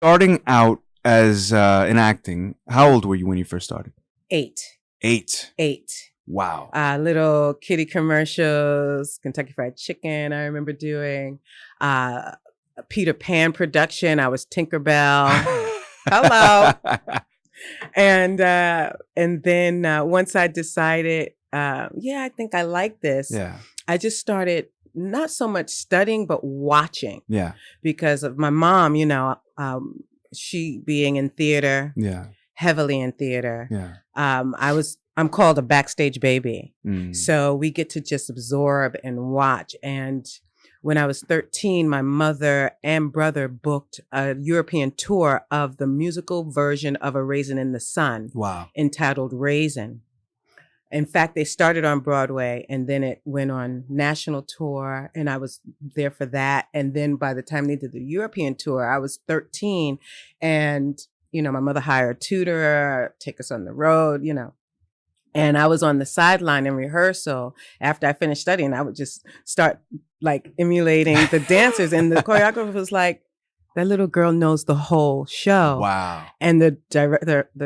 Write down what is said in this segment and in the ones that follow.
Starting out as in acting, how old were you when you first started? Eight. 8. Eight. Wow. Little kitty commercials, Kentucky Fried Chicken, I remember doing. A Peter Pan production, I was Tinkerbell. Hello. And then once I decided, yeah, I think I like this. Yeah. I just started not so much studying, but watching. Yeah. Because of my mom, she being in theater. Yeah. Heavily in theater. Yeah. I'm called a backstage baby. Mm. So we get to just absorb and watch. And when I was 13, my mother and brother booked a European tour of the musical version of A Raisin in the Sun. Wow. Entitled Raisin. In fact, they started on Broadway and then it went on national tour and I was there for that. And then by the time they did the European tour, I was 13 and, my mother hired a tutor, take us on the road, and I was on the sideline in rehearsal. After I finished studying, I would just start like emulating the dancers and the choreographer was like, that little girl knows the whole show. Wow. And the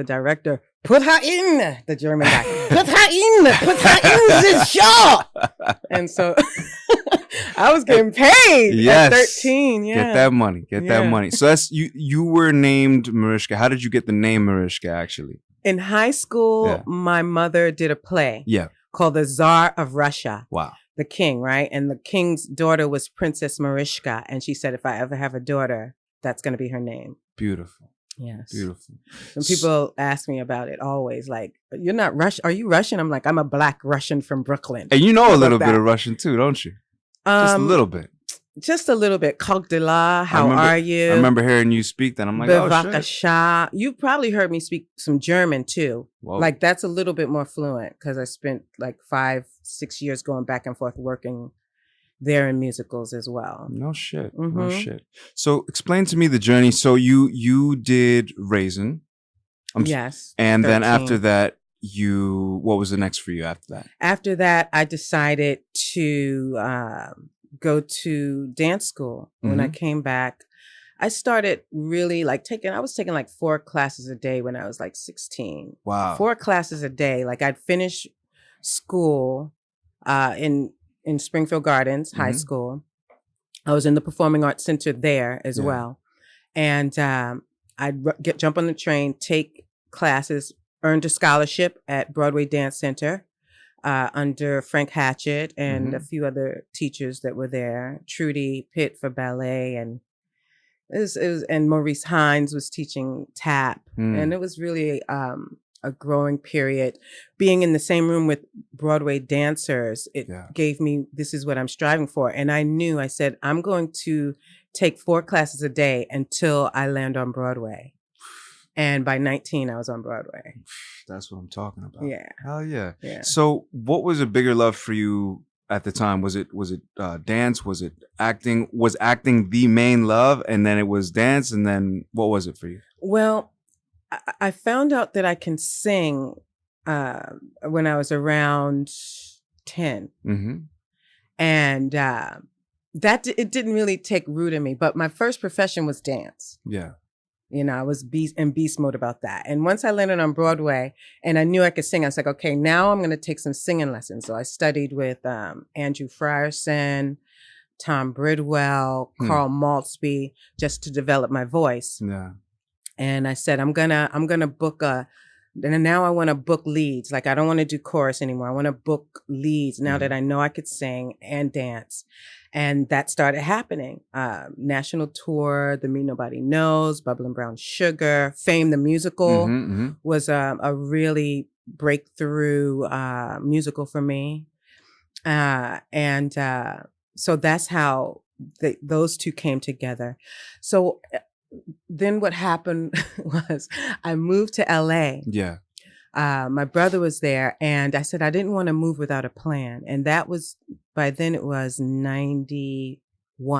director, put her in, the German guy, put her in this show. And so I was getting paid at 13. Yeah. Get that money. Get that money. So that's you were named Marishka. How did you get the name Marishka actually? In high school, my mother did a play called The Tsar of Russia. Wow. The king, right? And the king's daughter was Princess Marishka. And she said, if I ever have a daughter, that's going to be her name. Beautiful. Yes. Beautiful. When people ask me about it, always like, you're not Russian. Are you Russian? I'm like, I'm a black Russian from Brooklyn. And you know a little bit of Russian too, don't you? Just a little bit. Just a little bit. Kok de la, how are you? I remember hearing you speak that. I'm like, oh shit. You probably heard me speak some German too. Whoa. Like that's a little bit more fluent because I spent like 5-6 years going back and forth working there in musicals as well. No shit. Mm-hmm. No shit. So explain to me the journey. So you did Raisin. Yes. And 13. Then after that, what was the next for you after that? After that, I decided to go to dance school. When I came back, I started really like I was taking like 4 classes a day when I was like 16. Wow. 4 classes a day. Like I'd finish school in Springfield Gardens High School. I was in the Performing Arts Center there as well. And I'd jump on the train, take classes, earned a scholarship at Broadway Dance Center under Frank Hatchett and a few other teachers that were there. Trudy Pitt for ballet and and Maurice Hines was teaching tap. And it was really a growing period. Being in the same room with Broadway dancers, it gave me, this is what I'm striving for. And I said, I'm going to take 4 classes a day until I land on Broadway. And by 19, I was on Broadway. That's what I'm talking about. Yeah. Hell yeah. Yeah. So what was a bigger love for you at the time? Was it dance? Was it acting? Was acting the main love and then it was dance? And then what was it for you? Well, I found out that I can sing when I was around 10. And it didn't really take root in me. But my first profession was dance. Yeah. I was in beast mode about that. And once I landed on Broadway and I knew I could sing, I was like, okay, now I'm going to take some singing lessons. So I studied with Andrew Frierson, Tom Bridwell, Carl Maltsby, just to develop my voice. Yeah. And I said, I'm gonna book and now I want to book leads. Like I don't want to do chorus anymore. I want to book leads now that I know I could sing and dance. And that started happening. National tour, The Me Nobody Knows, Bubble and Brown Sugar, Fame the Musical was a really breakthrough musical for me. So that's how those two came together. So then what happened was I moved to LA. Yeah. My brother was there and I said I didn't want to move without a plan. And that was, by then it was 94.